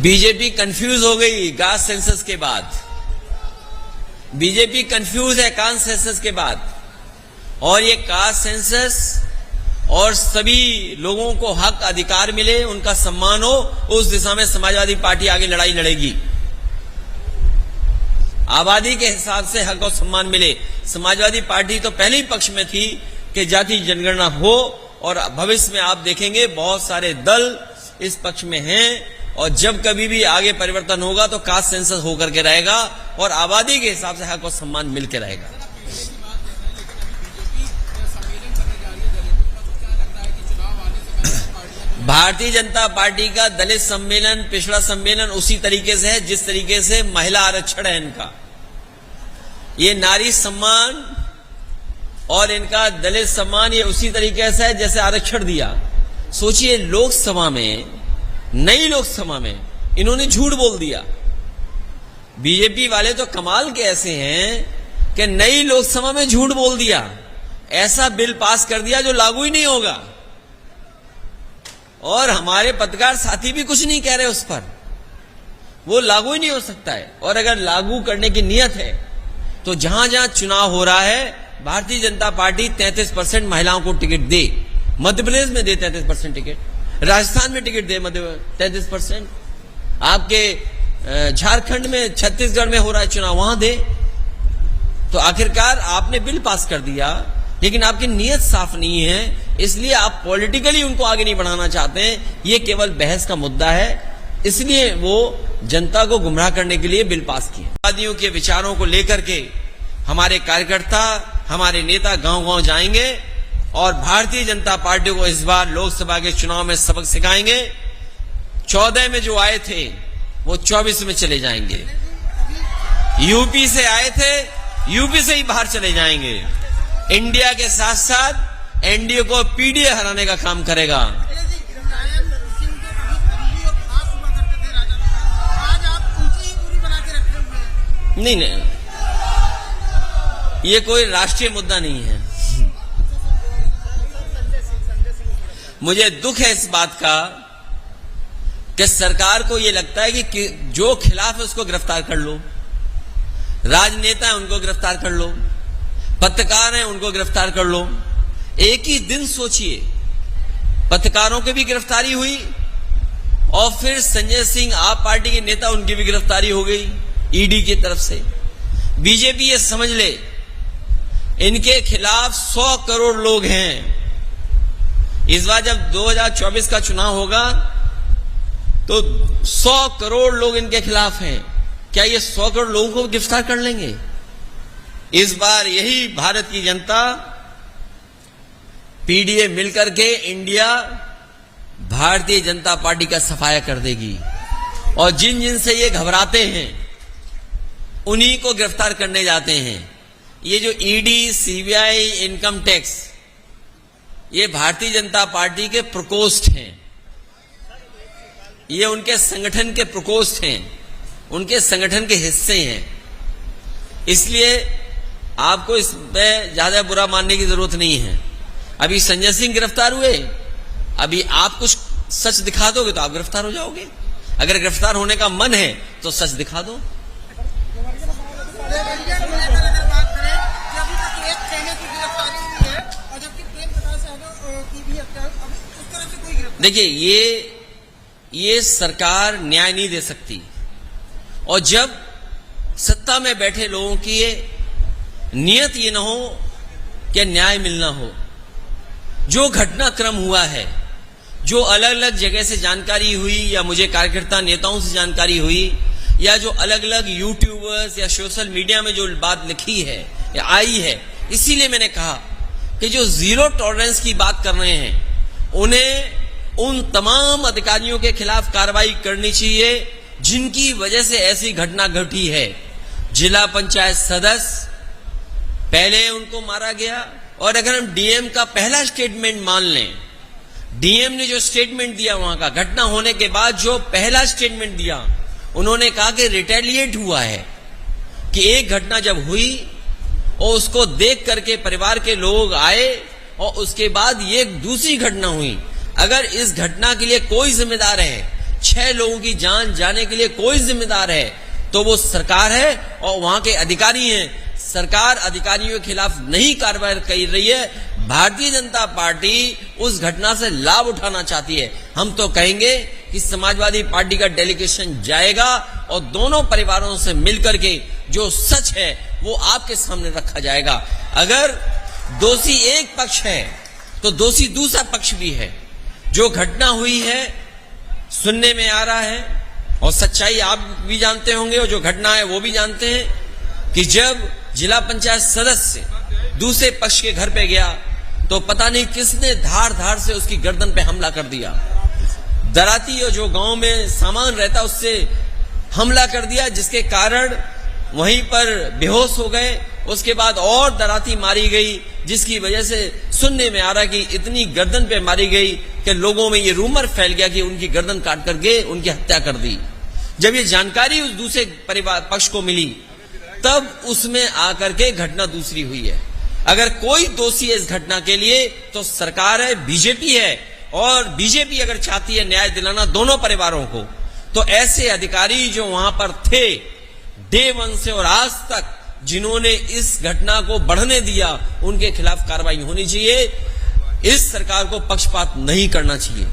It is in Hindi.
बीजेपी कंफ्यूज हो गई कास्ट सेंसस के बाद। बीजेपी कंफ्यूज है कास्ट सेंसस के बाद, और ये कास्ट सेंसस और सभी लोगों को हक अधिकार मिले, उनका सम्मान हो, उस दिशा में समाजवादी पार्टी आगे लड़ाई लड़ेगी। आबादी के हिसाब से हक और सम्मान मिले। समाजवादी पार्टी तो पहले ही पक्ष में थी कि जाति जनगणना हो, और भविष्य में आप देखेंगे बहुत सारे दल इस पक्ष में हैं, और जब कभी भी आगे परिवर्तन होगा तो कास्ट सेंसस होकर के रहेगा और आबादी के हिसाब से हक और सम्मान मिलकर रहेगा। भारतीय जनता पार्टी का दलित सम्मेलन, पिछड़ा सम्मेलन उसी तरीके से है जिस तरीके से महिला आरक्षण है इनका। ये नारी सम्मान और इनका दलित सम्मान ये उसी तरीके से है जैसे आरक्षण दिया। सोचिए, लोकसभा में, नई लोकसभा में इन्होंने झूठ बोल दिया। बीजेपी वाले तो कमाल के ऐसे हैं कि नई लोकसभा में झूठ बोल दिया, ऐसा बिल पास कर दिया जो लागू ही नहीं होगा, और हमारे पत्रकार साथी भी कुछ नहीं कह रहे उस पर, वो लागू ही नहीं हो सकता है। और अगर लागू करने की नियत है तो जहां जहां चुनाव हो रहा है भारतीय जनता पार्टी 33% महिलाओं को टिकट दे। मध्य प्रदेश में दे 33% टिकट, राजस्थान में टिकट दे 33%, आपके झारखंड में, छत्तीसगढ़ में हो रहा है चुनाव, वहां दे। तो आखिरकार आपने बिल पास कर दिया, लेकिन आपकी नीयत साफ नहीं है, इसलिए आप पॉलिटिकली उनको आगे नहीं बढ़ाना चाहते हैं। ये केवल बहस का मुद्दा है, इसलिए वो जनता को गुमराह करने के लिए बिल पास किए। वादियों के विचारों को लेकर के हमारे कार्यकर्ता, हमारे नेता गांव-गांव जाएंगे और भारतीय जनता पार्टी को इस बार लोकसभा के चुनाव में सबक सिखाएंगे। 14 में जो आए थे वो 24 में चले जाएंगे। यूपी से आए थे, यूपी से ही बाहर चले जाएंगे। इंडिया के साथ साथ एनडीए को पीडीए हराने का काम करेगा। नहीं नहीं, ये कोई राष्ट्रीय मुद्दा नहीं है। मुझे दुख है इस बात का कि सरकार को यह लगता है कि जो खिलाफ है उसको गिरफ्तार कर लो, राजनेता है उनको गिरफ्तार कर लो, पत्रकार हैं उनको गिरफ्तार कर लो। एक ही दिन सोचिए, पत्रकारों की भी गिरफ्तारी हुई और फिर संजय सिंह, आप पार्टी के नेता, उनकी भी गिरफ्तारी हो गई ईडी की तरफ से। बीजेपी ये समझ ले, इनके खिलाफ 100 करोड़ लोग हैं। इस बार जब 2024 का चुनाव होगा तो 100 करोड़ लोग इनके खिलाफ हैं। क्या ये 100 करोड़ लोगों को गिरफ्तार कर लेंगे? इस बार यही भारत की जनता पीडीए मिलकर के इंडिया भारतीय जनता पार्टी का सफाया कर देगी, और जिन जिन से ये घबराते हैं उन्हीं को गिरफ्तार करने जाते हैं। ये जो ईडी, सीबीआई, इनकम टैक्स, ये भारतीय जनता पार्टी के प्रकोष्ठ हैं, ये उनके संगठन के प्रकोष्ठ हैं, उनके संगठन के हिस्से हैं। इसलिए आपको इसमें ज्यादा बुरा मानने की जरूरत नहीं है। अभी संजय सिंह गिरफ्तार हुए, अभी आप कुछ सच दिखा दोगे तो आप गिरफ्तार हो जाओगे। अगर गिरफ्तार होने का मन है तो सच दिखा दो। देखिए, ये सरकार न्याय नहीं दे सकती, और जब सत्ता में बैठे लोगों की नियत ये न हो कि न्याय मिलना हो। जो घटनाक्रम हुआ है, जो अलग अलग जगह से जानकारी हुई, या मुझे कार्यकर्ता नेताओं से जानकारी हुई, या जो अलग अलग यूट्यूबर्स या सोशल मीडिया में जो बात लिखी है या आई है, इसीलिए मैंने कहा कि जो जीरो टॉलरेंस की बात कर रहे हैं उन्हें उन तमाम अधिकारियों के खिलाफ कार्रवाई करनी चाहिए जिनकी वजह से ऐसी घटना घटी है। जिला पंचायत सदस्य, पहले उनको मारा गया, और अगर हम डीएम का पहला स्टेटमेंट मान लें, डीएम ने जो स्टेटमेंट दिया वहां का, घटना होने के बाद जो पहला स्टेटमेंट दिया, उन्होंने कहा कि रिटेलिएट हुआ है, कि एक घटना जब हुई और उसको देख करके परिवार के लोग आए और उसके बाद ये दूसरी घटना हुई। अगर इस घटना के लिए कोई जिम्मेदार है 6 लोगों की जान जाने के लिए कोई जिम्मेदार है तो वो सरकार है और वहां के अधिकारी हैं। सरकार अधिकारियों के खिलाफ नहीं कार्रवाई कर रही है। भारतीय जनता पार्टी उस घटना से लाभ उठाना चाहती है। हम तो कहेंगे कि समाजवादी पार्टी का डेलीगेशन जाएगा और दोनों परिवारों से मिलकर के जो सच है वो आपके सामने रखा जाएगा। अगर दोषी एक पक्ष है तो दोषी दूसरा पक्ष भी है। जो घटना हुई है सुनने में आ रहा है और सच्चाई आप भी जानते होंगे और जो घटना है वो भी जानते हैं कि जब जिला पंचायत सदस्य दूसरे पक्ष के घर पे गया तो पता नहीं किसने धार धार से उसकी गर्दन पे हमला कर दिया। दराती और जो गांव में सामान रहता उससे हमला कर दिया, जिसके कारण वहीं पर बेहोश हो गए। उसके बाद और दराती मारी गई, जिसकी वजह से सुनने में आ रहा कि इतनी गर्दन पे मारी गई कि लोगों में ये रूमर फैल गया कि उनकी गर्दन काट करके उनकी हत्या कर दी। जब ये जानकारी उस दूसरे परिवार पक्ष को मिली तब उसमें आकर के घटना दूसरी हुई है। अगर कोई दोषी है इस घटना के लिए तो सरकार है, बीजेपी है। और बीजेपी अगर चाहती है न्याय दिलाना दोनों परिवारों को, तो ऐसे अधिकारी जो वहां पर थे डे 1 से और आज तक जिन्होंने इस घटना को बढ़ने दिया, उनके खिलाफ कार्रवाई होनी चाहिए। इस सरकार को पक्षपात नहीं करना चाहिए।